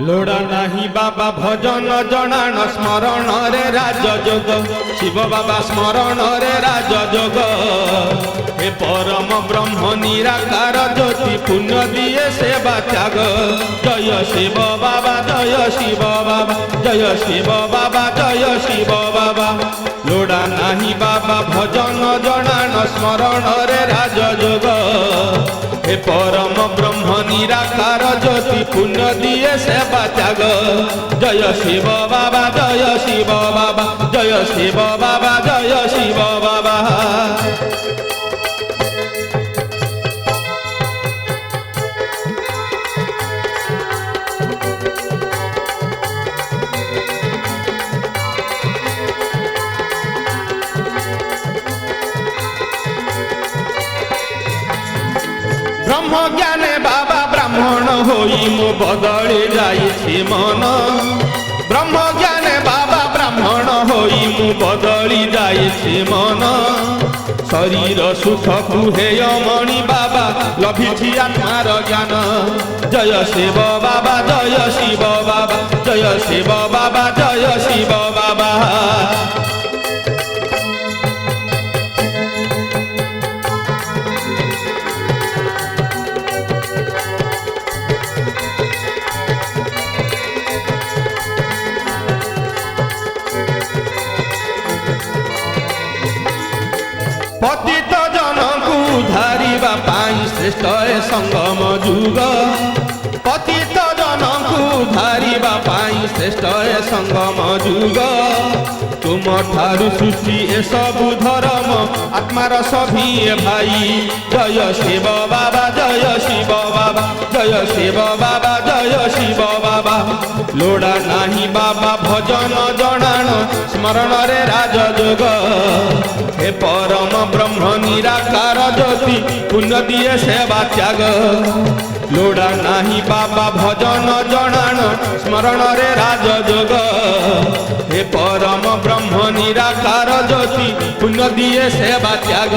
लोड़ा नाही बाबा भजन जनान स्मरण रे राजयोग शिव बाबा स्मरण रे राजयोग हे परम ब्रह्म निराकार ज्योति पुण्य दिए सेवा त्याग जय शिव बाबा जय शिव बाबा जय शिव बाबा जय शिव बाबा लोड़ा नाही बाबा भजन जनान स्मरण रे राजयोग हे परम ब्रह्म निराकार ज्योति पुण्य दिए सेवा त्याग जय शिव बाबा जय शिव बाबा जय शिव बाबा जय शिव बाबा ब्रह्म ज्ञाने बाबा ब्राह्मण होई मो बदली जाइछि मन ब्रह्म ज्ञाने बाबा ब्राह्मण होई मो बदली जाइछि मन शरीर सुख कुहेय मणि बाबा लभिछि आत्मार ज्ञान जय शिव बाबा जय शिव बाबा जय शिव बाबा जय शिव बाबा पतित जनकु धारिबा पाई श्रेष्ठ संगम जुग पतित जनकु धारिबा पाई श्रेष्ठ संगम जुग तुम ठारु सृष्टि ए सबु धर्म आत्मार सभी भाई जय शिव बाबा जय शिव बाबा जय शिव बाबा जय शिव बाबा लोड़ा नाही बाबा भजन जनान स्मरण रे राजयोग हे परम ब्रह्म निराकार ज्योति पुण्य दिए सेवा त्याग लोड़ा नाही बाबा भजन जनान स्मरण रे राजयोग हे परम ब्रह्म निराकार ज्योति पुण्य दिए सेवा त्याग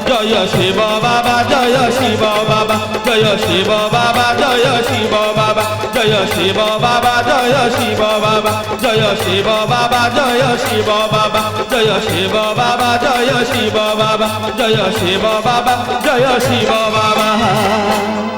जय शिव बाबा जय शिव बाबा जय शिव बाबा जय शिव बाबा जय शिव बाबा जय शिव बाबा जय शिव बाबा जय शिव बाबा जय शिव बाबा जय शिव बाबा जय शिव बाबा जय शिव बाबा।